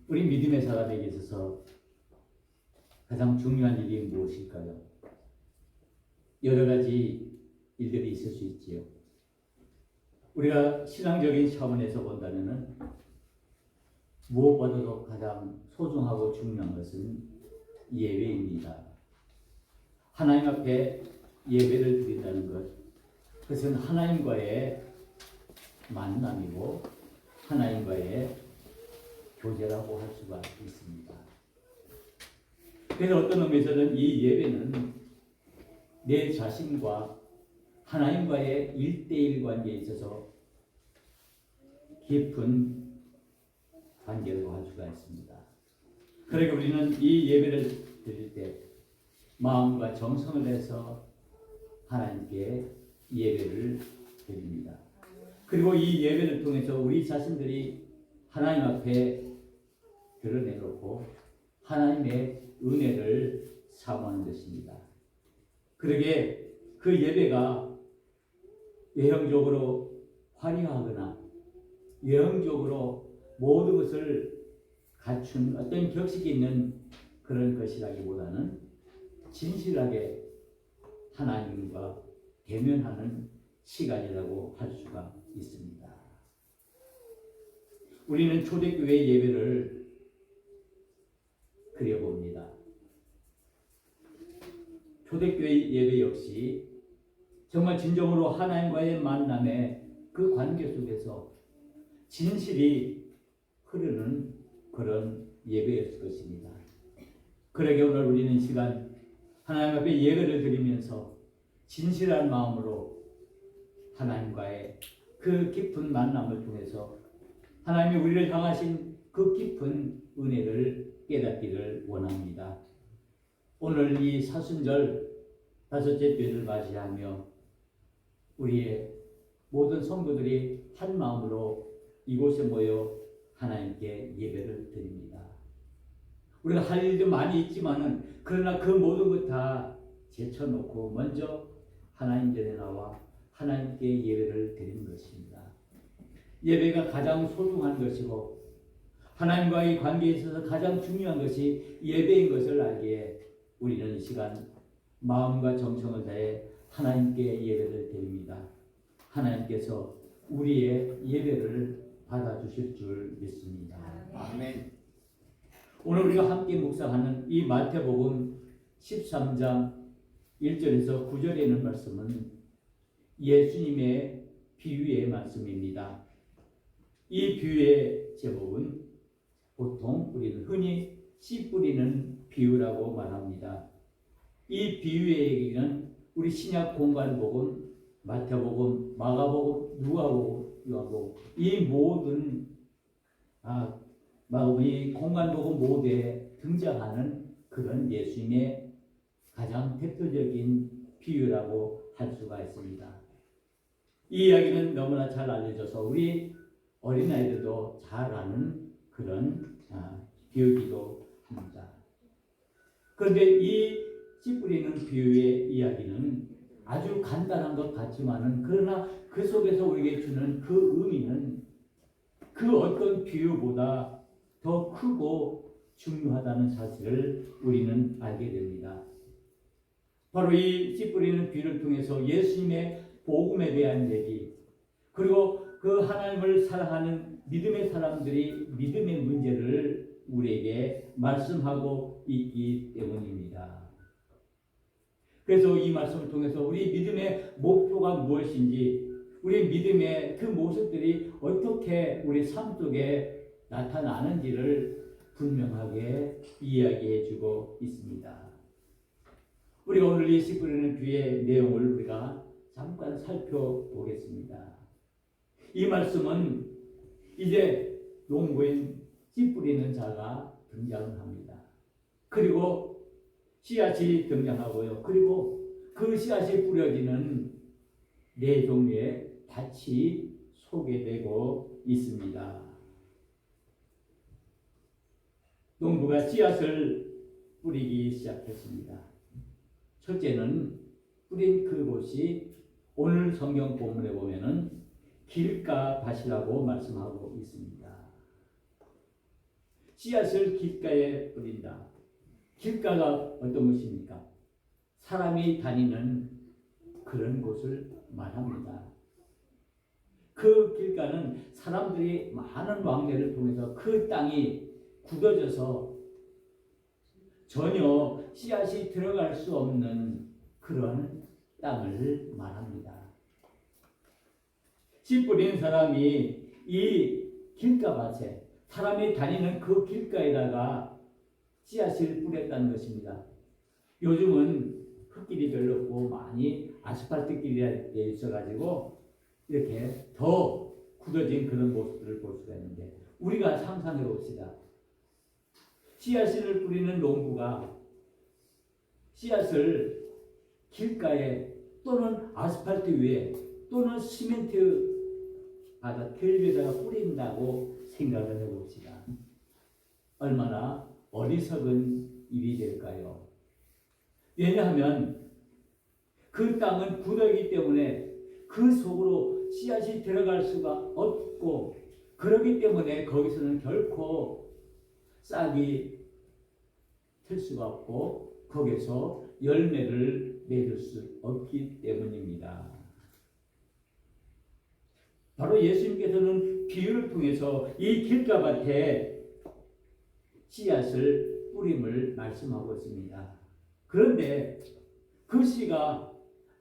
우리 믿음의 사람에게 있어서 가장 중요한 일이 무엇일까요? 여러 가지 일들이 있을 수 있지요. 우리가 신앙적인 차원에서 본다면 무엇보다도 가장 소중하고 중요한 것은 예배입니다. 하나님 앞에 예배를 드린다는 것, 그것은 하나님과의 만남이고 하나님과의 교제라고 할 수가 있습니다. 그래서 어떤 의미에서는 이 예배는 내 자신과 하나님과의 1:1 관계에 있어서 깊은 관계라고 할 수가 있습니다. 그러니까 우리는 이 예배를 드릴 때 마음과 정성을 내서 하나님께 예배를 드립니다. 그리고 이 예배를 통해서 우리 자신들이 하나님 앞에 드러내놓고 하나님의 은혜를 사모하는 것입니다. 그러게 그 예배가 외형적으로 화려하거나 외형적으로 모든 것을 갖춘 어떤 격식이 있는 그런 것이라기보다는 진실하게 하나님과 대면하는 시간이라고 할 수가 있습니다. 우리는 초대교회 예배를 그려봅니다. 초대교회 예배 역시 정말 진정으로 하나님과의 만남의 그 관계 속에서 진실이 흐르는 그런 예배였을 것입니다. 그러게 오늘 우리는 이 시간 하나님 앞에 예배를 드리면서 진실한 마음으로 하나님과의 그 깊은 만남을 통해서 하나님이 우리를 향하신 그 깊은 은혜를 깨닫기를 원합니다. 오늘 이 사순절 5째 주일을 맞이하며 우리의 모든 성도들이 한 마음으로 이곳에 모여 하나님께 예배를 드립니다. 우리가 할 일도 많이 있지만은 그러나 그 모든 것 다 제쳐놓고 먼저 하나님 전에 나와 하나님께 예배를 드리는 것입니다. 예배가 가장 소중한 것이고 하나님과의 관계에 있어서 가장 중요한 것이 예배인 것을 알기에 우리는 이 시간 마음과 정성을 다해 하나님께 예배를 드립니다. 하나님께서 우리의 예배를 받아주실 줄 믿습니다. 아멘. 오늘 우리가 함께 묵상하는 이 마태복음 13장 1절에서 9절에 있는 말씀은 예수님의 비유의 말씀입니다. 이 비유의 제목은 보통 우리는 흔히 씨 뿌리는 비유라고 말합니다. 이 비유의 얘기는 우리 신약 공관복음, 마태복음, 마가복음, 누가복음, 요한복음 이 모든 이 공관복음 모두에 등장하는 그런 예수님의 가장 대표적인 비유라고 할 수가 있습니다. 이 이야기는 너무나 잘 알려져서 우리 어린아이들도 잘 아는 그런 비유이기도 합니다. 그런데 이 씨 뿌리는 비유의 이야기는 아주 간단한 것 같지만은 그러나 그 속에서 우리에게 주는 그 의미는 그 어떤 비유보다 더 크고 중요하다는 사실을 우리는 알게 됩니다. 바로 이 씨 뿌리는 비유를 통해서 예수님의 복음에 대한 얘기, 그리고 그 하나님을 사랑하는 믿음의 사람들이 믿음의 문제를 우리에게 말씀하고 있기 때문입니다. 그래서 이 말씀을 통해서 우리 믿음의 목표가 무엇인지, 우리 믿음의 그 모습들이 어떻게 우리 삶 속에 나타나는지를 분명하게 이야기해주고 있습니다. 우리가 오늘 이 씨 뿌리는 비유의 내용을 우리가 잠깐 살펴보겠습니다. 이 말씀은 이제 농부인 씨 뿌리는 자가 등장합니다. 그리고 씨앗이 등장하고요. 그리고 그 씨앗이 뿌려지는 네 종류의 밭이 소개되고 있습니다. 농부가 씨앗을 뿌리기 시작했습니다. 첫째는 뿌린 그곳이 오늘 성경 본문에 보면은 길가 밭이라고 말씀하고 있습니다. 씨앗을 길가에 뿌린다. 길가가 어떤 것입니까? 사람이 다니는 그런 곳을 말합니다. 그 길가는 사람들이 많은 왕래를 통해서 그 땅이 굳어져서 전혀 씨앗이 들어갈 수 없는 그런 땅을 말합니다. 씨 뿌린 사람이 이 길가밭에 사람이 다니는 그 길가에다가 씨앗을 뿌렸다는 것입니다. 요즘은 흙길이 별로 없고 많이 아스팔트 길이 있어가지고 이렇게 더 굳어진 그런 모습들을 볼 수가 있는데, 우리가 상상해 봅시다. 씨앗을 뿌리는 농부가 씨앗을 길가에 또는 아스팔트 위에 또는 시멘트 바닥 길 위에다가 뿌린다고 생각을 해봅시다. 얼마나 어리석은 일이 될까요? 왜냐하면 그 땅은 굳어있기 때문에 그 속으로 씨앗이 들어갈 수가 없고, 그렇기 때문에 거기서는 결코 싹이 틀 수가 없고 거기서 열매를 맺을 수 없기 때문입니다. 바로 예수님께서는 비유를 통해서 이 길가밭에 씨앗을 뿌림을 말씀하고 있습니다. 그런데 그 씨가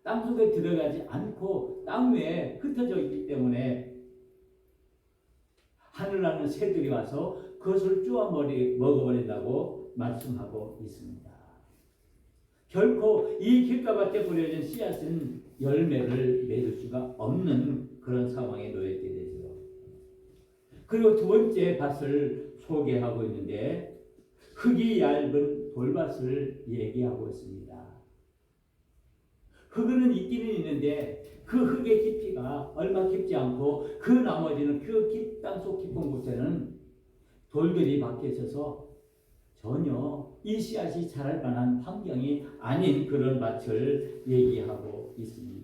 땅속에 들어가지 않고 땅 위에 흩어져 있기 때문에 하늘나는 새들이 와서 그것을 쪼아 먹어버린다고 말씀하고 있습니다. 결코 이 길가밭에 뿌려진 씨앗은 열매를 맺을 수가 없는 그런 상황에 놓여있게 되죠. 그리고 두 번째 밭을 소개하고 있는데, 흙이 얇은 돌밭을 얘기하고 있습니다. 흙은 있기는 있는데 그 흙의 깊이가 얼마 깊지 않고, 그 나머지는 그 땅속 깊은 곳에는 돌들이 박혀 있어서 전혀 이 씨앗이 자랄 만한 환경이 아닌 그런 밭을 얘기하고 있습니다.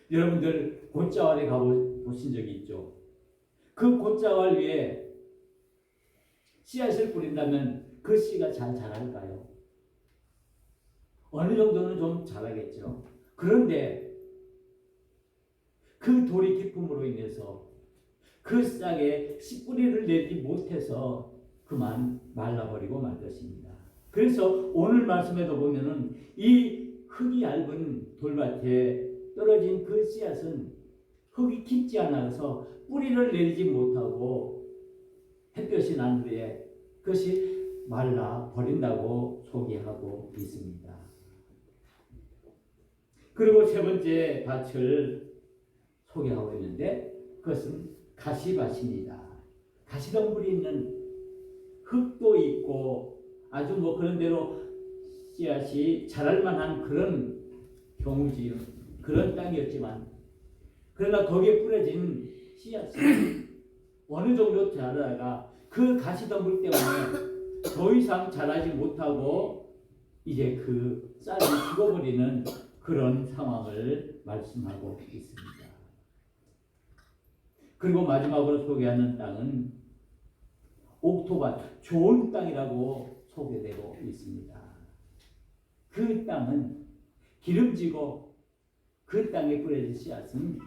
여러분들 곶자왈에 가보신 적이 있죠? 그 곶자왈 위에 씨앗을 뿌린다면 그 씨가 잘 자랄까요? 어느 정도는 좀 자라겠죠. 그런데 그 돌이 깊음으로 인해서 그 싹에 씨뿌리를 내지 못해서 그만 말라버리고 말 것입니다. 그래서 오늘 말씀에도 보면은 이 흙이 얇은 돌밭에 떨어진 그 씨앗은 흙이 깊지 않아서 뿌리를 내리지 못하고 햇볕이 난 후에 그것이 말라 버린다고 소개하고 있습니다. 그리고 세 번째 밭을 소개하고 있는데, 그것은 가시밭입니다. 가시덤불이 있는 흙도 있고 아주 그런 대로 씨앗이 자랄 만한 그런 경우지, 그런 땅이었지만, 그러나 거기에 뿌려진 씨앗이 어느 정도 자라다가 그 가시덤불 때문에 더 이상 자라지 못하고 이제 그 쌀이 죽어버리는 그런 상황을 말씀하고 있습니다. 그리고 마지막으로 소개하는 땅은 옥토밭, 좋은 땅이라고 소개되고 있습니다. 그 땅은 기름지고 그 땅에 뿌려진 씨앗은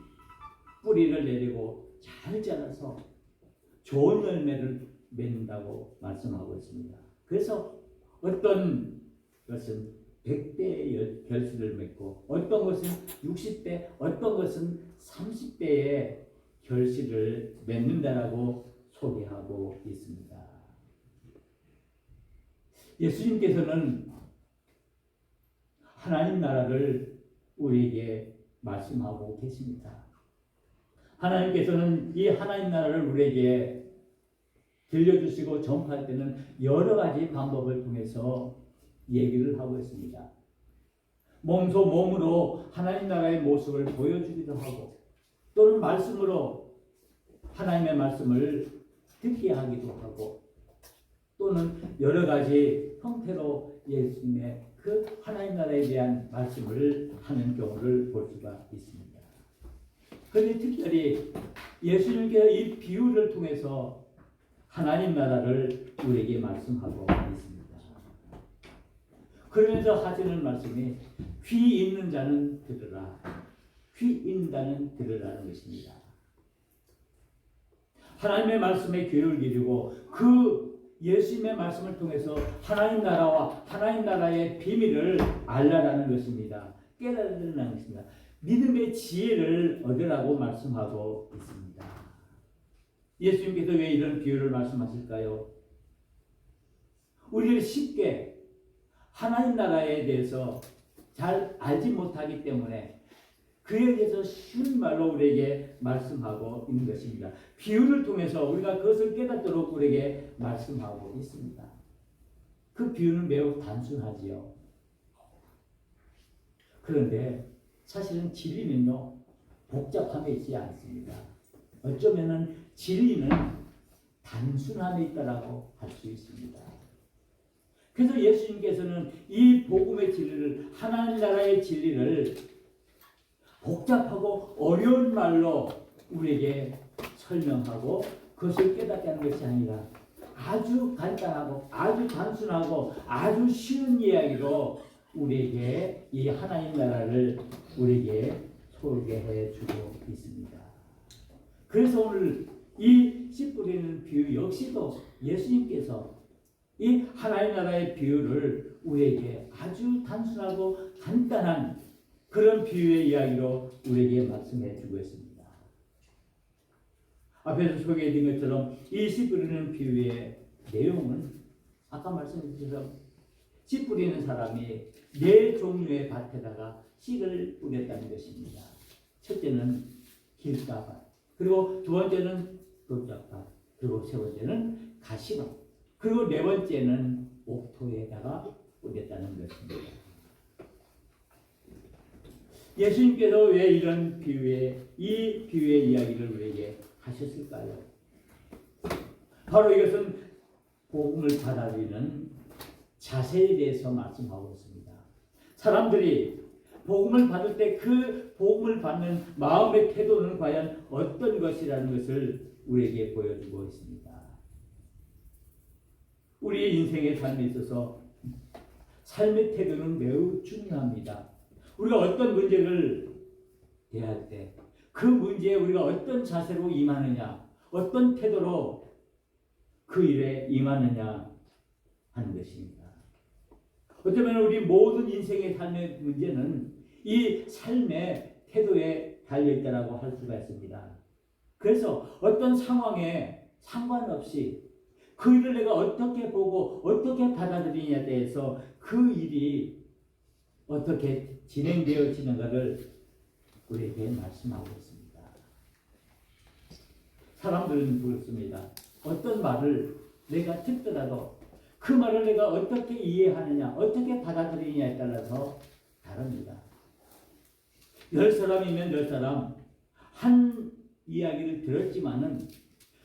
뿌리를 내리고 잘 자라서 좋은 열매를 맺는다고 말씀하고 있습니다. 그래서 어떤 것은 100배의 결실을 맺고, 어떤 것은 60배, 어떤 것은 30배의 결실을 맺는다라고 소개하고 있습니다. 예수님께서는 하나님 나라를 우리에게 말씀하고 계십니다. 하나님께서는 이 하나님 나라를 우리에게 들려주시고 전파할 때는 여러 가지 방법을 통해서 얘기를 하고 있습니다. 몸으로 하나님 나라의 모습을 보여주기도 하고, 또는 말씀으로 하나님의 말씀을 듣게 하기도 하고, 또는 여러 가지 형태로 예수님의 그 하나님 나라에 대한 말씀을 하는 경우를 볼 수가 있습니다. 그런데 특별히 예수님께서 이 비유를 통해서 하나님 나라를 우리에게 말씀하고 있습니다. 그러면서 하시는 말씀이 귀 있는 자는 들으라. 귀 있는 자는 들으라는 것입니다. 하나님의 말씀에 귀를 기르고 그 예수님의 말씀을 통해서 하나님 나라와 하나님 나라의 비밀을 알라라는 것입니다. 깨달으라는 것입니다. 믿음의 지혜를 얻으라고 말씀하고 있습니다. 예수님께서 왜 이런 비유를 말씀하실까요? 우리를 쉽게 하나님 나라에 대해서 잘 알지 못하기 때문에 그에 대해서 쉬운 말로 우리에게 말씀하고 있는 것입니다. 비유를 통해서 우리가 그것을 깨닫도록 우리에게 말씀하고 있습니다. 그 비유는 매우 단순하지요. 그런데 사실은 진리는요, 복잡함에 있지 않습니다. 어쩌면은 진리는 단순함에 있다라고 할 수 있습니다. 그래서 예수님께서는 이 복음의 진리를, 하나님 나라의 진리를 복잡하고 어려운 말로 우리에게 설명하고 그것을 깨닫게 하는 것이 아니라 아주 간단하고 아주 단순하고 아주 쉬운 이야기로 우리에게 이 하나님 나라를 우리에게 소개해 주고 있습니다. 그래서 오늘 이 씨 뿌리는 비유 역시도 예수님께서 이 하나님 나라의 비유를 우리에게 아주 단순하고 간단한 그런 비유의 이야기로 우리에게 말씀해 주고 있습니다. 앞에서 소개해드린 것처럼 이 씨 뿌리는 비유의 내용은 아까 말씀드린 것처럼 씨 뿌리는 사람이 네 종류의 밭에다가 씨를 뿌렸다는 것입니다. 첫째는 길가밭, 그리고 두 번째는 돌짝밭, 그리고 세 번째는 가시밭, 그리고 네 번째는 옥토에다가 뿌렸다는 것입니다. 예수님께서 왜 이런 이 비유의 이야기를 우리에게 하셨을까요? 바로 이것은 복음을 받아들이는 자세에 대해서 말씀하고 있습니다. 사람들이 복음을 받을 때 그 복음을 받는 마음의 태도는 과연 어떤 것이라는 것을 우리에게 보여주고 있습니다. 우리의 인생의 삶에 있어서 삶의 태도는 매우 중요합니다. 우리가 어떤 문제를 대할 때 그 문제에 우리가 어떤 자세로 임하느냐, 어떤 태도로 그 일에 임하느냐 하는 것입니다. 어쩌면 우리 모든 인생의 삶의 문제는 이 삶의 태도에 달려있다고 할 수가 있습니다. 그래서 어떤 상황에 상관없이 그 일을 내가 어떻게 보고 어떻게 받아들이냐에 대해서 그 일이 어떻게 진행되어지는가를 우리에게 말씀하고 있습니다. 사람들은 그렇습니다. 어떤 말을 내가 듣더라도 그 말을 내가 어떻게 이해하느냐, 어떻게 받아들이냐에 따라서 다릅니다. 10사람이면 10사람 한 이야기를 들었지만은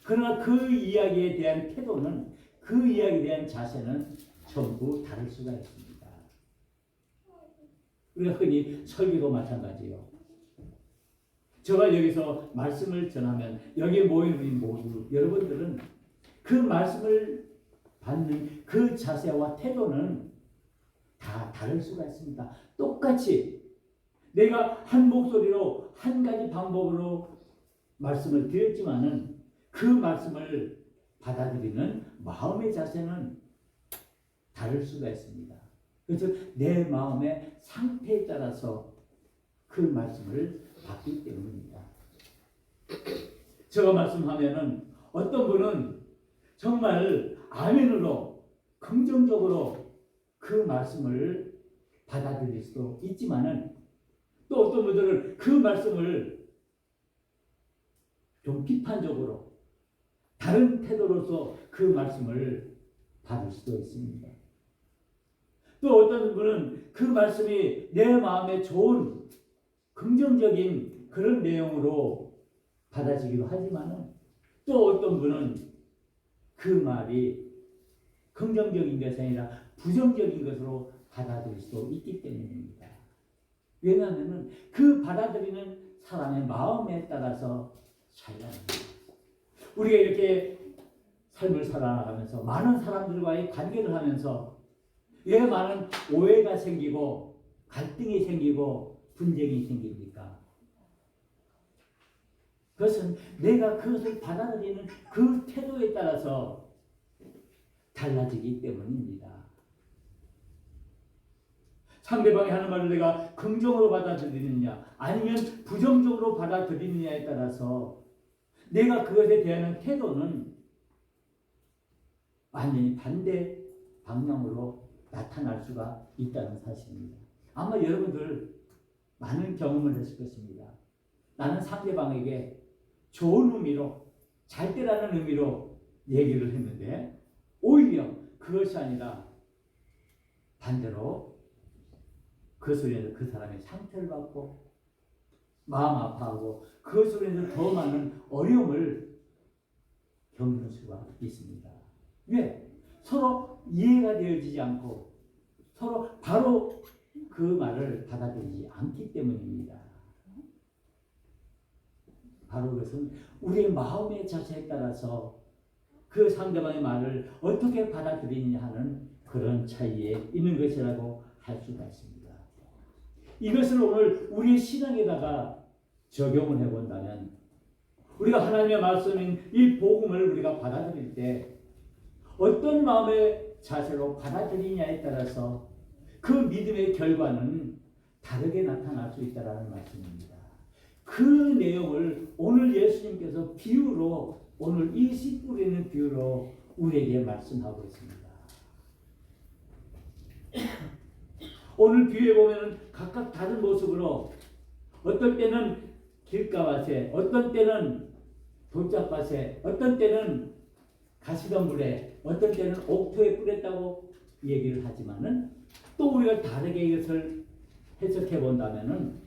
그러나 그 이야기에 대한 태도는, 그 이야기에 대한 자세는 전부 다를 수가 있습니다. 우리가 흔히 설교도 마찬가지예요. 제가 여기서 말씀을 전하면 여기 모인 우리 모두 여러분들은 그 말씀을 받는 그 자세와 태도는 다 다를 수가 있습니다. 똑같이 내가 한 목소리로 한 가지 방법으로 말씀을 드렸지만은 그 말씀을 받아들이는 마음의 자세는 다를 수가 있습니다. 그래서 내 마음의 상태에 따라서 그 말씀을 받기 때문입니다. 제가 말씀하면은 어떤 분은 정말 아멘으로 긍정적으로 그 말씀을 받아들일 수도 있지만은 또 어떤 분들은 그 말씀을 좀 비판적으로 다른 태도로서 그 말씀을 받을 수도 있습니다. 또 어떤 분은 그 말씀이 내 마음에 좋은 긍정적인 그런 내용으로 받아지기도 하지만은 또 어떤 분은 그 말이 긍정적인 것이 아니라 부정적인 것으로 받아들일 수도 있기 때문입니다. 왜냐하면 그 받아들이는 사람의 마음에 따라서 달라집니다. 우리가 이렇게 삶을 살아가면서 많은 사람들과의 관계를 하면서 왜 많은 오해가 생기고 갈등이 생기고 분쟁이 생깁니까? 그것은 내가 그것을 받아들이는 그 태도에 따라서 달라지기 때문입니다. 상대방이 하는 말을 내가 긍정으로 받아들이느냐 아니면 부정적으로 받아들이느냐에 따라서 내가 그것에 대한 태도는 완전히 반대 방향으로 나타날 수가 있다는 사실입니다. 아마 여러분들 많은 경험을 했을 것입니다. 나는 상대방에게 좋은 의미로 잘 되라는 의미로 얘기를 했는데 오히려 그것이 아니라 반대로 그것으로 인해서 그 사람이 상처를 받고 마음 아파하고 그것으로 인해서 더 많은 어려움을 겪는 수가 있습니다. 왜? 서로 이해가 되어지지 않고 서로 바로 그 말을 받아들이지 않기 때문입니다. 바로 그것은 우리의 마음의 자세에 따라서 그 상대방의 말을 어떻게 받아들이느냐 하는 그런 차이에 있는 것이라고 할 수가 있습니다. 이것을 오늘 우리의 신앙에다가 적용을 해본다면 우리가 하나님의 말씀인 이 복음을 우리가 받아들일 때 어떤 마음의 자세로 받아들이냐에 따라서 그 믿음의 결과는 다르게 나타날 수 있다는 말씀입니다. 그 내용을 오늘 예수님께서 비유로 오늘 이 씨 뿌리는 비유로 우리에게 말씀하고 있습니다. 오늘 비유에 보면 각각 다른 모습으로 어떨 때는 길가밭에, 어떤 때는 돌짝밭에, 어떤 때는 가시덤불에, 어떤 때는 옥토에 뿌렸다고 얘기를 하지만은 또 우리가 다르게 이것을 해석해 본다면은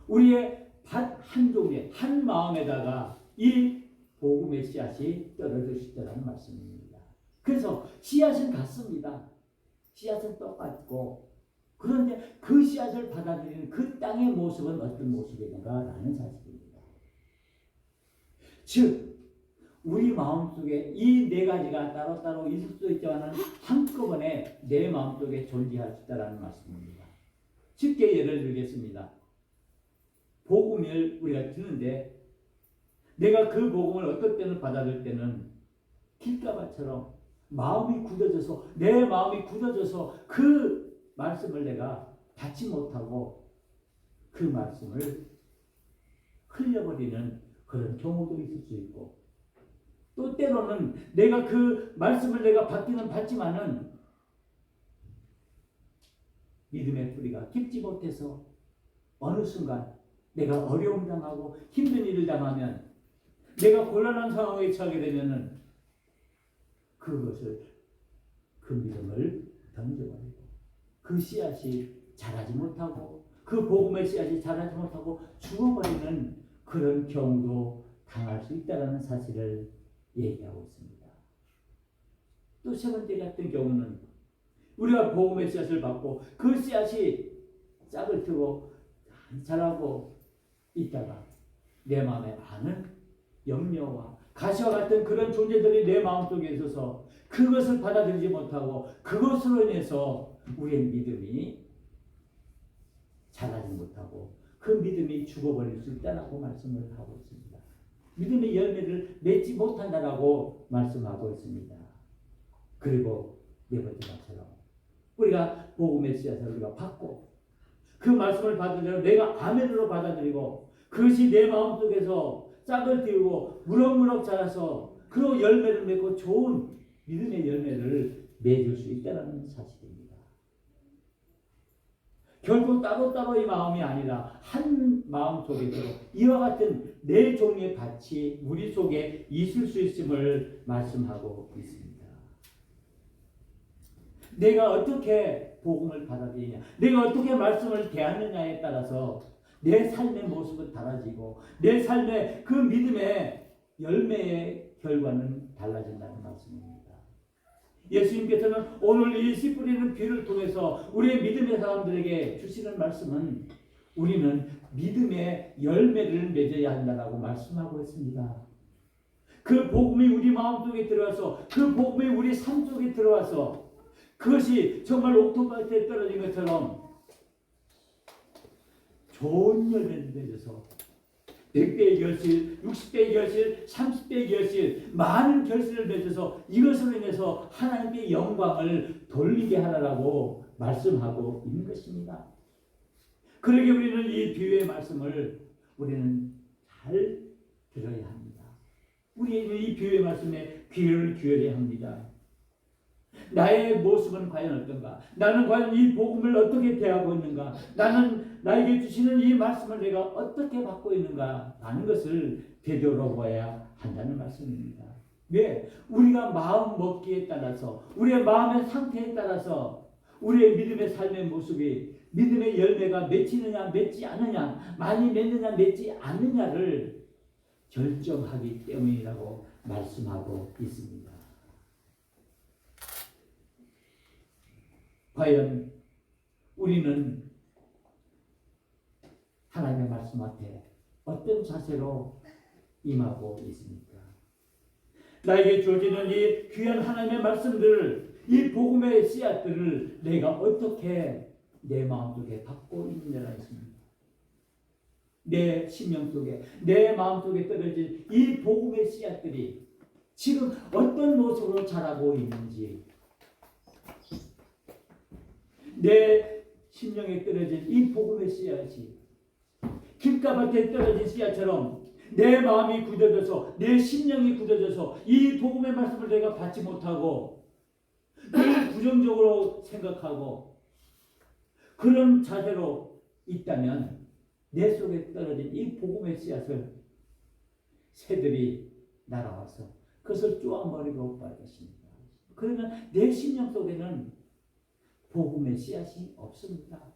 우리의 밭 한 종류에 한 마음에다가 이 복음의 씨앗이 떨어질 수 있다는 말씀입니다. 그래서 씨앗은 같습니다. 씨앗은 똑같고 그런데 그 씨앗을 받아들이는 그 땅의 모습은 어떤 모습인가라는 사실입니다. 즉 우리 마음속에 이 네 가지가 따로따로 있을 수도 있지만 한꺼번에 내 마음속에 존재할 수 있다는 말씀입니다. 쉽게 예를 들겠습니다. 복음을 우리가 듣는데 내가 그 복음을 어떨 때는 받아들일 때는 길가밭처럼 마음이 굳어져서 내 마음이 굳어져서 그 말씀을 내가 받지 못하고 그 말씀을 흘려버리는 그런 경우도 있을 수 있고 또 때로는 내가 그 말씀을 내가 받기는 받지만은 믿음의 뿌리가 깊지 못해서 어느 순간 내가 어려움 당하고 힘든 일을 당하면 내가 곤란한 상황에 처하게 되면은 그것을 그 믿음을 던져버리고 그 씨앗이 자라지 못하고 그 복음의 씨앗이 자라지 못하고 죽어버리는 그런 경우도 당할 수 있다는 사실을 얘기하고 있습니다. 또 세 번째 같은 경우는 우리가 복음의 씨앗을 받고 그 씨앗이 싹을 트고 자라고 있다가 내 마음에 많은 염려와 가시와 같은 그런 존재들이 내 마음속에 있어서 그것을 받아들이지 못하고 그것으로 인해서 우리의 믿음이 자라지 못하고 그 믿음이 죽어버릴 수 있다고 말씀을 하고 있습니다. 믿음의 열매를 맺지 못한다라고 말씀하고 있습니다. 그리고 네 번째처럼 우리가 복음의 씨앗을 우리가 받고 그 말씀을 받으려 내가 아멘으로 받아들이고 그것이 내 마음속에서 싹을 틔우고 무럭무럭 자라서 그로 열매를 맺고 좋은 믿음의 열매를 맺을 수 있다는 사실입니다. 결국 따로따로의 마음이 아니라 한 마음 속에서 이와 같은 네 종류의 밭이 우리 속에 있을 수 있음을 말씀하고 있습니다. 내가 어떻게 복음을 받아들이냐, 내가 어떻게 말씀을 대하느냐에 따라서 내 삶의 모습은 달라지고 내 삶의 그 믿음의 열매의 결과는 달라진다는 말씀입니다. 예수님께서는 오늘 이 씨 뿌리는 비유를 통해서 우리의 믿음의 사람들에게 주시는 말씀은 우리는 믿음의 열매를 맺어야 한다고 말씀하고 있습니다. 그 복음이 우리 마음속에 들어와서 그 복음이 우리 삶 속에 들어와서 그것이 정말 옥토바이트에 떨어진 것처럼 좋은 열매를 맺어서 100배의 결실, 60배의 결실, 30배의 결실, 많은 결실을 맺어서 이것으로 인해서 하나님께 영광을 돌리게 하라고 말씀하고 있는 것입니다. 그러게 우리는 이 비유의 말씀을 우리는 잘 들어야 합니다. 우리는 이 비유의 말씀에 귀를 기울여야 합니다. 나의 모습은 과연 어떤가? 나는 과연 이 복음을 어떻게 대하고 있는가? 나는 나에게 주시는 이 말씀을 내가 어떻게 받고 있는가? 라는 것을 되돌아봐야 한다는 말씀입니다. 왜? 우리가 마음 먹기에 따라서 우리의 마음의 상태에 따라서 우리의 믿음의 삶의 모습이 믿음의 열매가 맺히느냐 맺지 않느냐 많이 맺느냐 맺지 않느냐를 결정하기 때문이라고 말씀하고 있습니다. 과연 우리는 하나님의 말씀 앞에 어떤 자세로 임하고 있습니까? 나에게 주어지는 이 귀한 하나님의 말씀들을, 이 복음의 씨앗들을 내가 어떻게 내 마음속에 받고 있느냐가 있습니다. 내 심령 속에, 내 마음 속에 떨어진 이 복음의 씨앗들이 지금 어떤 모습으로 자라고 있는지, 내 심령에 떨어진 이 복음의 씨앗이 길가밭에 떨어진 씨앗처럼 내 마음이 굳어져서, 내 심령이 굳어져서 이 복음의 말씀을 내가 받지 못하고 늘 부정적으로 생각하고 그런 자세로 있다면 내 속에 떨어진 이 복음의 씨앗을 새들이 날아와서 그것을 쪼아버리고 말 것입니다. 그러면 내 심령 속에는 복음의 씨앗이 없습니다.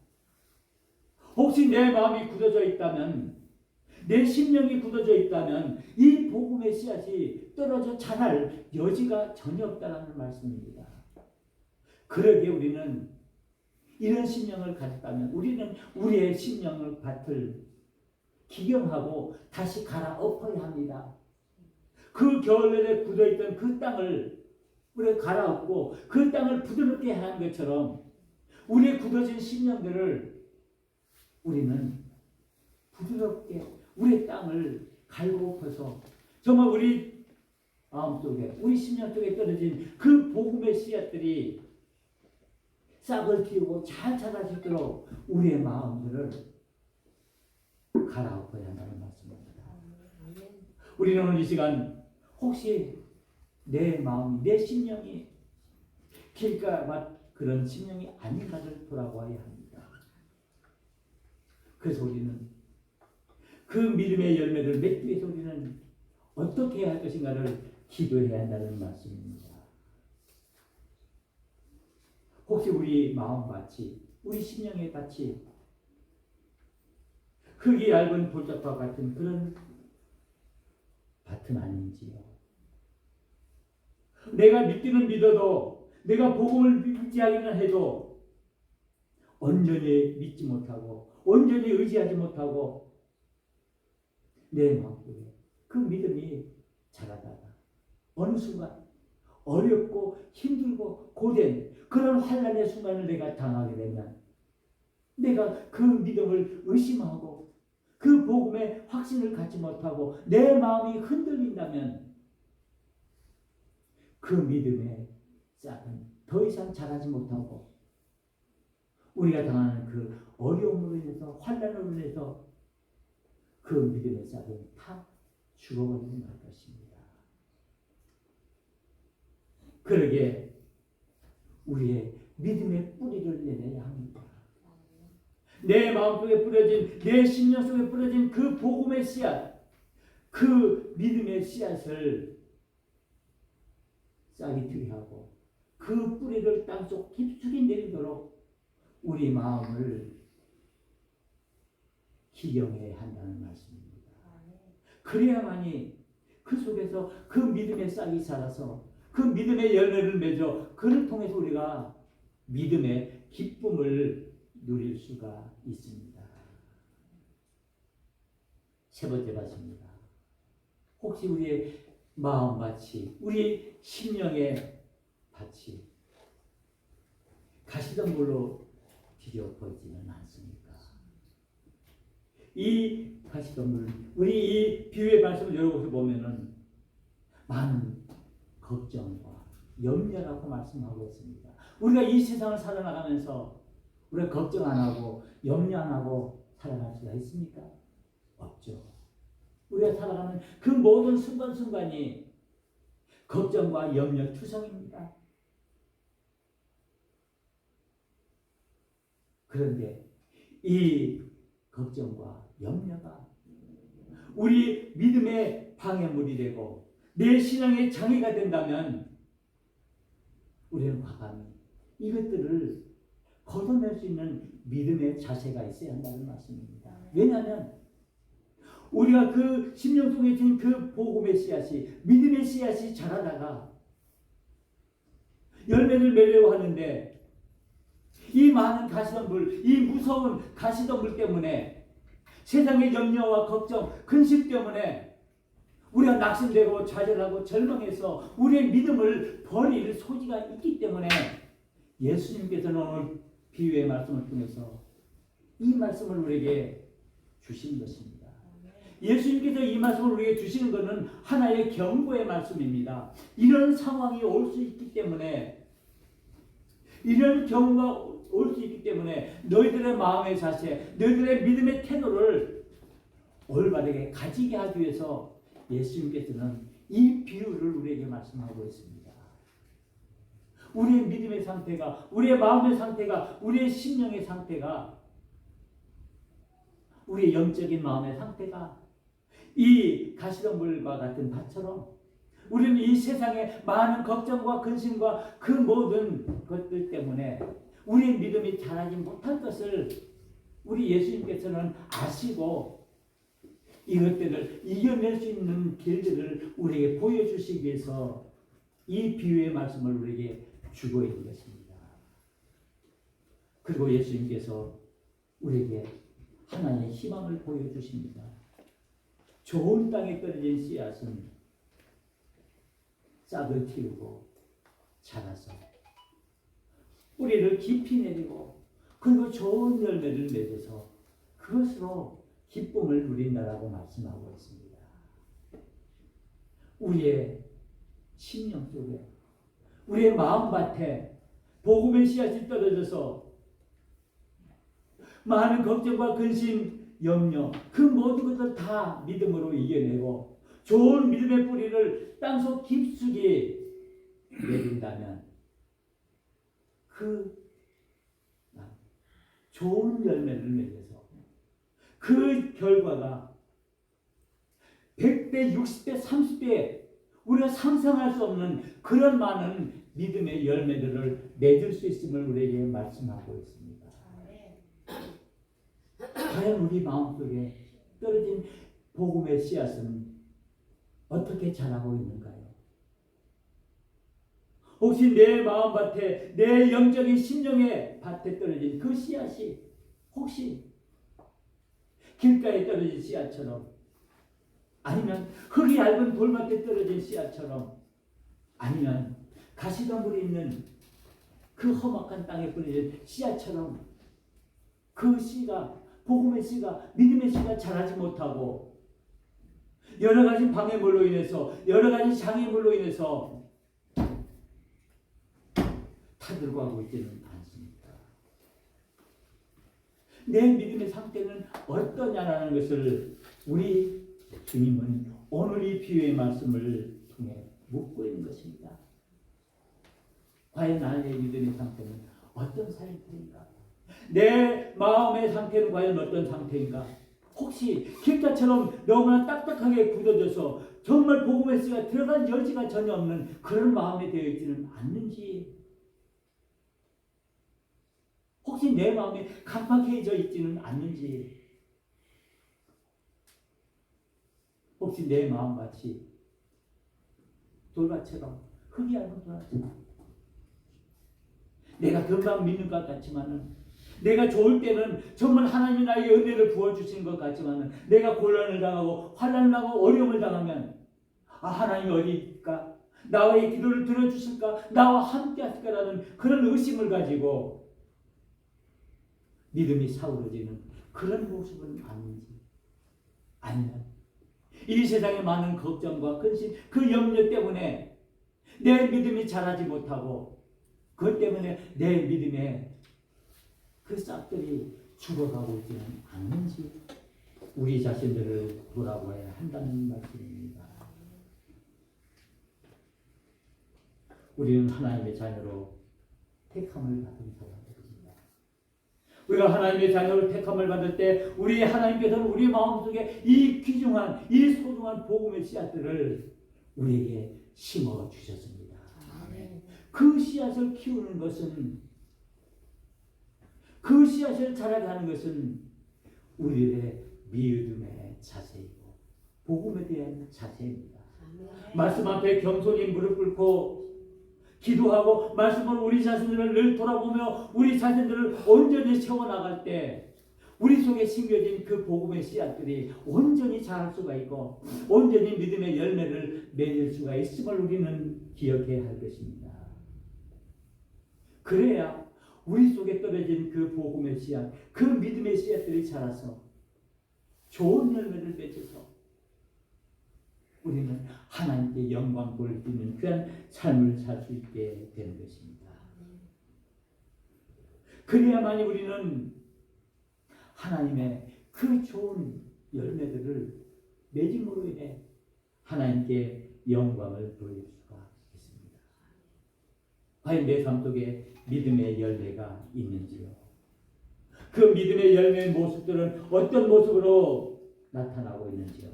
혹시 내 마음이 굳어져 있다면, 내 심령이 굳어져 있다면 이 복음의 씨앗이 떨어져 자랄 여지가 전혀 없다는 말씀입니다. 그러기에 우리는 이런 심령을 가졌다면 우리는 우리의 심령을 밭을 기경하고 다시 갈아엎어야 합니다. 그 겨울날에 굳어있던 그 땅을 우리가 갈아엎고 그 땅을 부드럽게 하는 것처럼 우리의 굳어진 심령들을 우리는 부드럽게 우리의 땅을 갈고엎어서 정말 우리 마음속에, 우리 심령 속에 떨어진 그 복음의 씨앗들이 싹을 틔우고 잘 자랄 수 있도록 우리의 마음들을 갈아엎어야 한다는 말씀입니다. 우리는 오늘 이 시간 혹시 내 마음이, 내 심령이 길가밭 그런 심령이 아닌가를 돌아보아야 합니다. 그래서 우리는 그 믿음의 열매를 맺기 위해서 우리는 어떻게 해야 할 것인가를 기도해야 한다는 말씀입니다. 혹시 우리 마음밭이, 우리 심령의 밭이 흙이 얇은 돌짝과 같은 그런 밭은 아닌지요? 내가 믿기는 믿어도, 내가 복음을 믿지하기는 해도 온전히 믿지 못하고 온전히 의지하지 못하고 내 마음속에 그 믿음이 자라다가 어느 순간 어렵고 힘들고 고된 그런 환난의 순간을 내가 당하게 되면 내가 그 믿음을 의심하고 그 복음의 확신을 갖지 못하고 내 마음이 흔들린다면 그 믿음의 싹은 더 이상 자라지 못하고 우리가 당하는 그 어려움으로 인해서, 환난으로 인해서 그 믿음의 싹은 다 죽어버리는 것입니다. 그러기에 우리의 믿음의 뿌리를 내려야 합니다. 내 마음속에 뿌려진, 내 심령 속에 뿌려진 그 복음의 씨앗, 그 믿음의 씨앗을 싹이 트게 하고 그 뿌리를 땅속 깊숙이 내리도록 우리 마음을 기경해야 한다는 말씀입니다. 그래야만이 그 속에서 그 믿음의 싹이 자라서 그 믿음의 열매를 맺어 그를 통해서 우리가 믿음의 기쁨을 누릴 수가 있습니다. 세 번째 말씀입니다. 혹시 우리의 마음밭이, 우리 심령의 밭이 가시덤불로 뒤집어지는 않습니까? 이 가시덤불, 우리 이 비유의 말씀을 여러분들 보면은 많은 걱정과 염려라고 말씀하고 있습니다. 우리가 이 세상을 살아나가면서 우리가 걱정 안 하고 염려 안 하고 살아갈 수가 있습니까? 없죠. 우리가 살아가는 그 모든 순간순간이 걱정과 염려 투성입니다. 그런데 이 걱정과 염려가 우리 믿음의 방해물이 되고 내 신앙의 장애가 된다면 우리는 과감히 이것들을 걷어낼 수 있는 믿음의 자세가 있어야 한다는 말씀입니다. 왜냐하면 우리가 그 심령 속에 든 그 복음의 씨앗이, 믿음의 씨앗이 자라다가 열매를 맺으려고 하는데 이 많은 가시덤불, 이 무서운 가시덤불 때문에 세상의 염려와 걱정, 근심 때문에 우리가 낙심되고 좌절하고 절망해서 우리의 믿음을 버릴 소지가 있기 때문에 예수님께서는 오늘 비유의 말씀을 통해서 이 말씀을 우리에게 주신 것입니다. 예수님께서 이 말씀을 우리에게 주시는 것은 하나의 경고의 말씀입니다. 이런 상황이 올 수 있기 때문에, 이런 경우가 올 수 있기 때문에 너희들의 마음의 자세, 너희들의 믿음의 태도를 올바르게 가지게 하기 위해서 예수님께서는 이 비유를 우리에게 말씀하고 있습니다. 우리의 믿음의 상태가, 우리의 마음의 상태가, 우리의 심령의 상태가, 우리의 영적인 마음의 상태가 이 가시덤불과 같은 밭처럼 우리는 이 세상의 많은 걱정과 근심과 그 모든 것들 때문에 우리의 믿음이 자라지 못할 것을 우리 예수님께서는 아시고 이것들을 이겨낼 수 있는 길들을 우리에게 보여주시기 위해서 이 비유의 말씀을 우리에게 주고 있는 것입니다. 그리고 예수님께서 우리에게 하나님의 희망을 보여주십니다. 좋은 땅에 떨어진 씨앗은 싹을 틔우고 자라서 뿌리를 깊이 내리고 그리고 좋은 열매를 맺어서 그것으로 기쁨을 누린다라고 말씀하고 있습니다. 우리의 심령 속에, 우리의 마음밭에 복음의 씨앗이 떨어져서 많은 걱정과 근심, 염려, 그 모든 것을 다 믿음으로 이겨내고 좋은 믿음의 뿌리를 땅속 깊숙이 내린다면 그 좋은 열매를 맺어서 그 결과가 100배, 60배, 30배 우리가 상상할 수 없는 그런 많은 믿음의 열매들을 맺을 수 있음을 우리에게 말씀하고 있습니다. 과연 우리 마음속에 떨어진 복음의 씨앗은 어떻게 자라고 있는가요? 혹시 내 마음밭에, 내 영적인 심령의 밭에 떨어진 그 씨앗이 혹시 길가에 떨어진 씨앗처럼, 아니면 흙이 얇은 돌밭에 떨어진 씨앗처럼, 아니면 가시덤불이 있는 그 험악한 땅에 뿌려진 씨앗처럼 그 씨가, 복음의 씨가, 믿음의 씨가 자라지 못하고 여러 가지 방해물로 인해서, 여러 가지 장애물로 인해서 타들고 하고 있지는 않습니까? 내 믿음의 상태는 어떠냐라는 것을 우리 주님은 오늘 이 비유의 말씀을 통해 묻고 있는 것입니다. 과연 나의 믿음의 상태는 어떤 상태인가? 내 마음의 상태는 과연 어떤 상태인가? 혹시 길가처럼 너무나 딱딱하게 굳어져서 정말 복음의 씨가 들어갈 여지가 전혀 없는 그런 마음이 되어 있지는 않는지, 혹시 내 마음이 각박해져 있지는 않는지, 혹시 내 마음같이 돌밭처럼, 흙이 얇은 돌밭처럼 내가 금방 믿는 것 같지만은, 내가 좋을 때는 정말 하나님이 나에게 은혜를 부어주시는 것 같지만은, 내가 곤란을 당하고 환난을 당하고 어려움을 당하면 하나님 어디 있을까? 나의 기도를 들어주실까? 나와 함께 하실까라는 그런 의심을 가지고 믿음이 사그러지는 그런 모습은 아닌지, 아니면 이 세상의 많은 걱정과 근심, 그 염려 때문에 내 믿음이 자라지 못하고 그것 때문에 내 믿음의 그 싹들이 죽어가고 있지는 않는지 우리 자신들을 돌아보아야 한다는 말씀입니다. 우리는 하나님의 자녀로 택함을 받은 사람들입니다. 우리가 하나님의 자녀로 택함을 받을 때 우리 하나님께서는 우리 마음속에 이 귀중한 이 소중한 복음의 씨앗들을 우리에게 심어 주셨습니다. 그 씨앗을 키우는 것은, 그 씨앗을 자라게 하는 것은 우리의 믿음의 자세이고 복음에 대한 자세입니다. 말씀 앞에 겸손히 무릎 꿇고 기도하고 말씀으로 우리 자신들을 늘 돌아보며 우리 자신들을 온전히 채워나갈 때 우리 속에 심겨진 그 복음의 씨앗들이 온전히 자랄 수가 있고 온전히 믿음의 열매를 맺을 수가 있음을 우리는 기억해야 할 것입니다. 그래야 우리 속에 떨어진 그 복음의 씨앗, 그 믿음의 씨앗들이 자라서 좋은 열매를 맺어서 우리는 하나님께 영광 돌릴 수 있는 귀한 삶을 살 수 있게 되는 것입니다. 그래야만이 우리는 하나님의 그 좋은 열매들을 맺음으로 인해 하나님께 영광을 돌릴 수가 있습니다. 과연 내 삶 속에 믿음의 열매가 있는지요? 그 믿음의 열매의 모습들은 어떤 모습으로 나타나고 있는지요?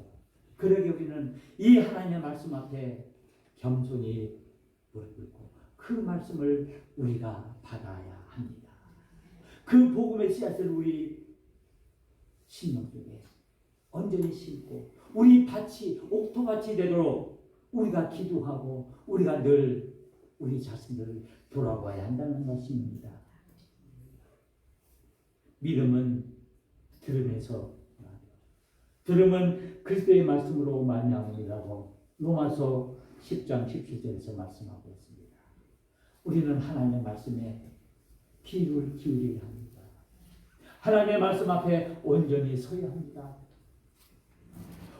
그러게 우리는 이 하나님의 말씀 앞에 겸손히 무릎 꿇고 그 말씀을 우리가 받아야 합니다. 그 복음의 씨앗을 우리 심령 속에 온전히 심고 우리 밭이 옥토밭이 되도록 우리가 기도하고 우리가 늘 우리 자신들을 돌아봐야 한다는 말씀입니다. 믿음은 들음에서, 들음은 그리스도의 말씀으로 말미암음이라고 로마서 10장 17절에서 말씀하고 있습니다. 우리는 하나님의 말씀에 귀를 기울여야 합니다. 하나님의 말씀 앞에 온전히 서야 합니다.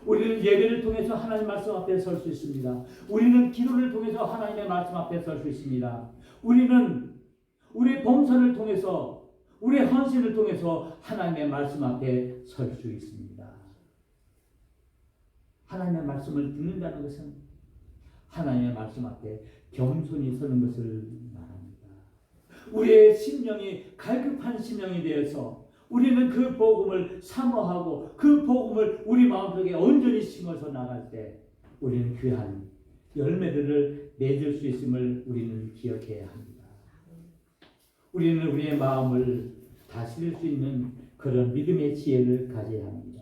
우리는 예배를 통해서 하나님 말씀 앞에 설 수 있습니다. 우리는 기도를 통해서 하나님의 말씀 앞에 설 수 있습니다. 우리는 우리 봉사를 통해서 우리의 헌신을 통해서 하나님의 말씀 앞에 설 수 있습니다. 하나님의 말씀을 듣는다는 것은 하나님의 말씀 앞에 겸손히 서는 것을 말합니다. 우리의 심령이 갈급한 심령이 되어서 우리는 그 복음을 사모하고 그 복음을 우리 마음속에 온전히 심어서 나갈 때 우리는 귀한 열매들을 맺을 수 있음을 우리는 기억해야 합니다. 우리는 우리의 마음을 다스릴 수 있는 그런 믿음의 지혜를 가져야 합니다.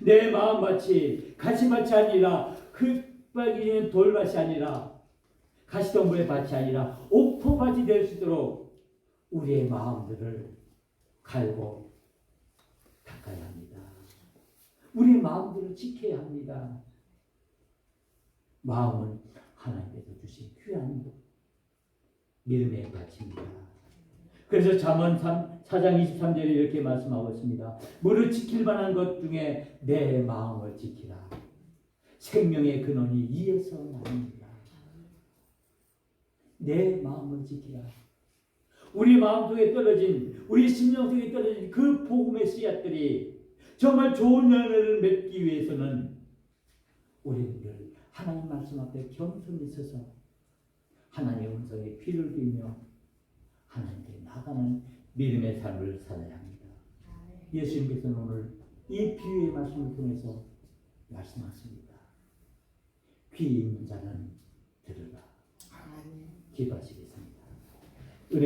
내 마음밭이 가시밭이 아니라 흙박이는 돌밭이 아니라 가시덤불의 밭이 아니라 옥토밭이 될 수 있도록 우리의 마음들을 갈고 닦아야 합니다. 우리의 마음들을 지켜야 합니다. 마음은 하나님께서 주신 귀한 믿음의 밭입니다. 그래서 잠언 4장 23절에 이렇게 말씀하고 있습니다. 무릇 지킬 만한 것 중에 내 마음을 지키라. 생명의 근원이 이에서 나옵니다. 내 마음을 지키라. 우리 마음속에 떨어진, 우리 심령 속에 떨어진 그 복음의 씨앗들이 정말 좋은 열매를 맺기 위해서는 우리는 늘 하나님 말씀 앞에 겸손히 서서 하나님의 음성에 귀를 기울이며 하나님께 나가는 믿음의 삶을 살아야 합니다. 예수님께서는 오늘 이 비유의 말씀을 통해서 말씀하십니다. 귀 있는 자는 들으라. 기도하시겠습니다.